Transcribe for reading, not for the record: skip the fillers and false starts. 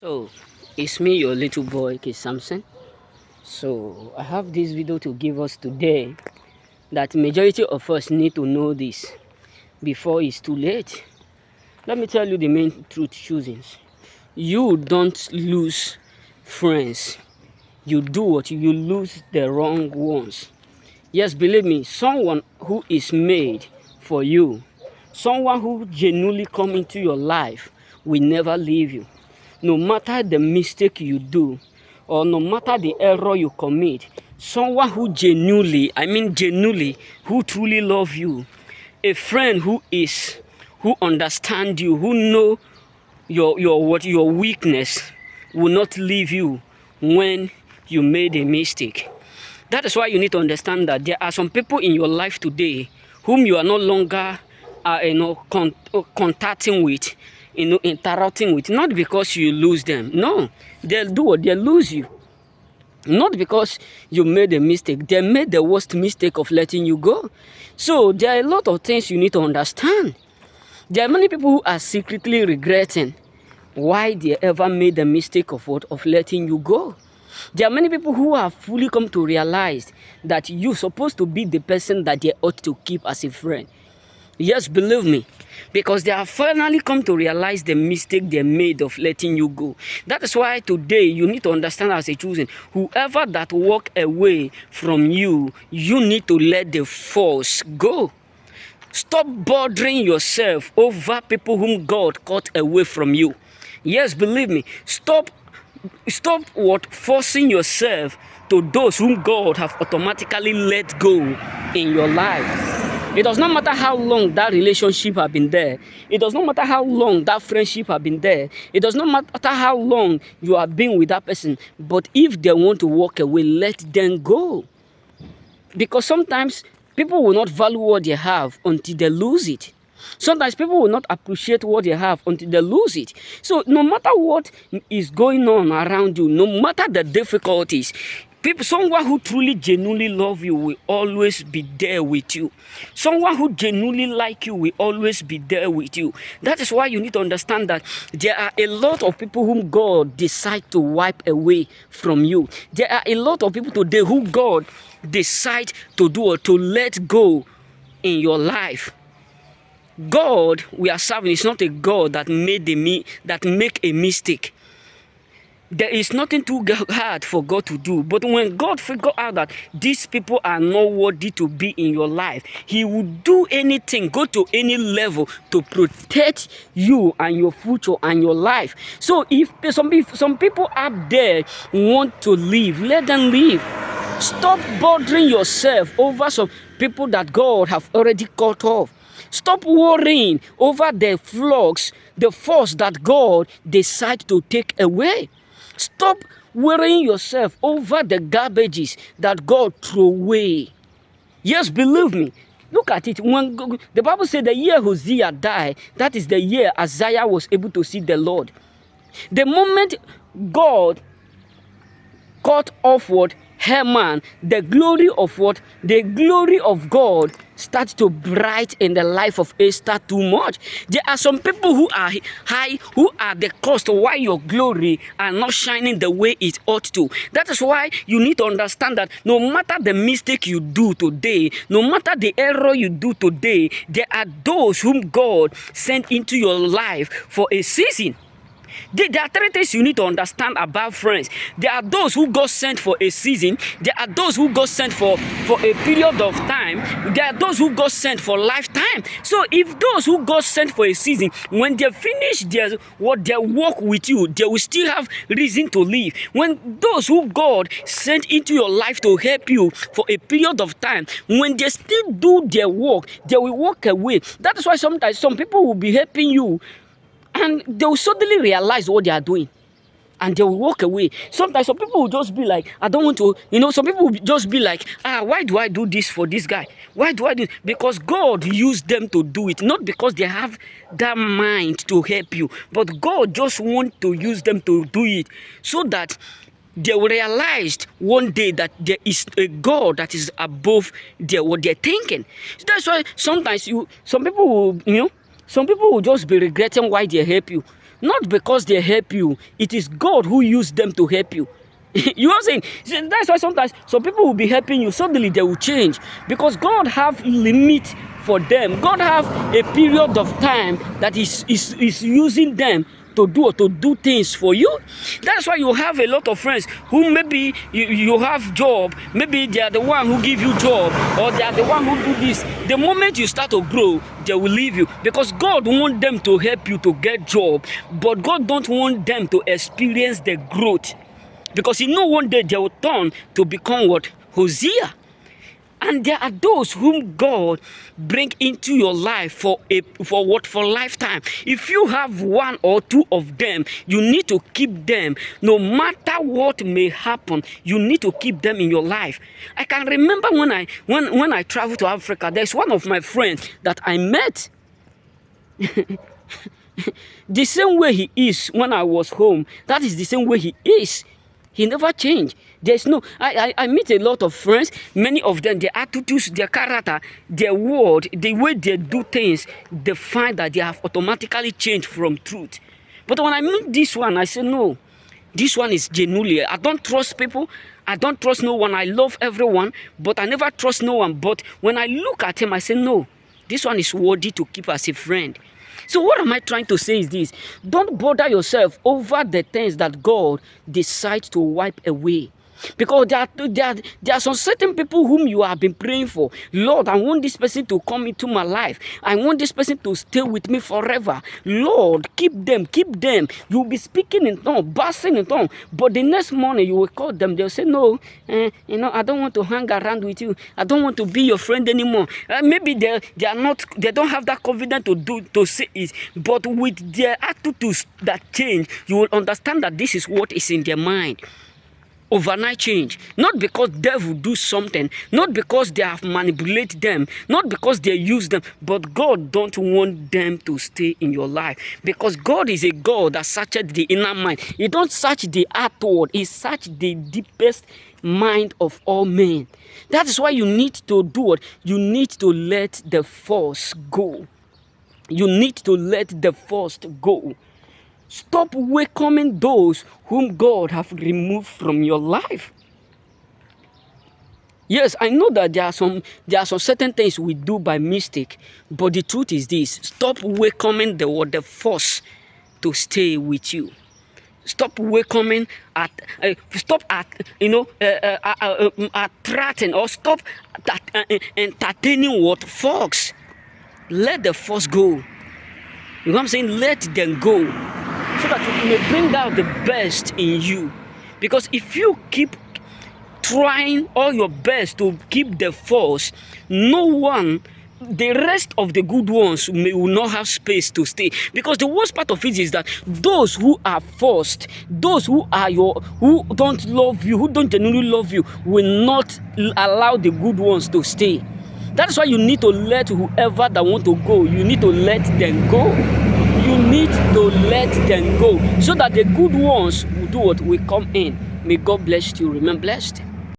So, it's me, your little boy, K. Samson. So, I have this video to give us today that majority of us need to know this before it's too late. Let me tell you the main truth choosings. You don't lose friends. You do what you lose the wrong ones. Yes, believe me, someone who is made for you, someone who genuinely come into your life will never leave you. No matter the mistake you do, or no matter the error you commit, someone who genuinely, who truly love you, a friend who understand you, who know your weakness, will not leave you when you made a mistake. That is why you need to understand that there are some people in your life today whom you are no longer contacting with, interacting with, not because you lose them. No, they'll do what they lose you. Not because you made a mistake. They made the worst mistake of letting you go. So there are a lot of things you need to understand. There are many people who are secretly regretting why they ever made the mistake of letting you go. There are many people who have fully come to realize that you're supposed to be the person that they ought to keep as a friend. Yes, believe me, because they have finally come to realize the mistake they made of letting you go. That is why today you need to understand as a chosen, whoever that walk away from you, you need to let the force go. Stop bothering yourself over people whom God cut away from you. Yes, believe me, stop forcing yourself to those whom God have automatically let go in your life. It does not matter how long that relationship have been there. It does not matter how long that friendship have been there. It does not matter how long you have been with that person. But if they want to walk away, let them go. Because sometimes people will not value what they have until they lose it. Sometimes people will not appreciate what they have until they lose it. So no matter what is going on around you, no matter the difficulties, someone who truly genuinely love you will always be there with you. Someone who genuinely like you will always be there with you. That is why you need to understand that there are a lot of people whom God decide to wipe away from you. There are a lot of people today who God decide to do or to let go in your life. God we are serving is not a God that make a mistake. There is nothing too hard for God to do. But when God figure out that these people are not worthy to be in your life, He will do anything, go to any level to protect you and your future and your life. So if some people out there want to leave, let them leave. Stop bothering yourself over some people that God have already cut off. Stop worrying over the flux, the force that God decide to take away. Stop worrying yourself over the garbages that God threw away. Yes, believe me. Look at it. When the Bible said the year Hosea died, that is the year Isaiah was able to see the Lord. The moment God cut off what? Haman, the glory of what? The glory of God starts to bright in the life of Esther too much. There are some people who are high, who are the cost of why your glory are not shining the way it ought to. That is why you need to understand that no matter the mistake you do today, no matter the error you do today, there are those whom God sent into your life for a season. There are three things you need to understand about friends. There are those who God sent for a season. There are those who God sent for a period of time. There are those who God sent for lifetime. So if those who God sent for a season, when they finish their work with you, they will still have reason to leave. When those who God sent into your life to help you for a period of time, when they still do their work, they will walk away. That is why sometimes some people will be helping you, and they will suddenly realize what they are doing, and they will walk away. Sometimes some people will just be like, I don't want to, some people will just be like, why do I do this for this guy? Why do I do it? Because God used them to do it, not because they have that mind to help you, but God just wants to use them to do it so that they will realize one day that there is a God that is above what they're thinking. That's why sometimes some people will just be regretting why they help you. Not because they help you. It is God who used them to help you. You know what I'm saying? So that's why sometimes some people will be helping you, suddenly they will change. Because God have limit for them. God have a period of time that is using them to do things for you. That's why you have a lot of friends who maybe you have job, maybe they are the one who give you job, or they are the one who do this. The moment you start to grow, they will leave you, because God want them to help you to get job, but God don't want them to experience the growth, because you know one day they will turn to become what? Hosea. And there are those whom God bring into your life for lifetime. If you have one or two of them, you need to keep them. No matter what may happen, you need to keep them in your life. I can remember when I traveled to Africa, there's one of my friends that I met. The same way he is when I was home, that is the same way he is. He never changed. There's no, I meet a lot of friends, many of them, their attitudes, their character, their word, the way they do things, they find that they have automatically changed from truth. But when I meet this one, I say, no, this one is genuinely, I don't trust people, I don't trust no one, I love everyone, but I never trust no one. But when I look at him, I say, no, this one is worthy to keep as a friend. So what am I trying to say is this: don't bother yourself over the things that God decides to wipe away. Because there are some certain people whom you have been praying for. Lord, I want this person to come into my life. I want this person to stay with me forever. Lord, keep them, keep them. You'll be speaking in tongues, basking in tongues. But the next morning you will call them. They'll say, no, I don't want to hang around with you. I don't want to be your friend anymore. Maybe they don't have that confidence to say it. But with their attitudes that change, you will understand that this is what is in their mind. Overnight change, not because devil do something, not because they have manipulated them, not because they use them, but God don't want them to stay in your life, because God is a God that searches the inner mind. He don't search the outward, he search the deepest mind of all men. That is why you need to do what? You need to let the force go. You need to let the force go. Stop welcoming those whom God have removed from your life. Yes, I know that there are some certain things we do by mistake, but the truth is this: stop welcoming the force to stay with you. Stop welcoming attracting, or stop entertaining what folks. Let the force go. You know what I'm saying? Let them go, so that you may bring out the best in you. Because if you keep trying all your best to keep the force, the rest of the good ones will not have space to stay. Because the worst part of it is that those who are forced, those who don't love you, who don't genuinely love you, will not allow the good ones to stay. That's why you need to let whoever that want to go, you need to let them go. You need to let them go, so that the good ones will do what? Will come in. May God bless you. Remain blessed.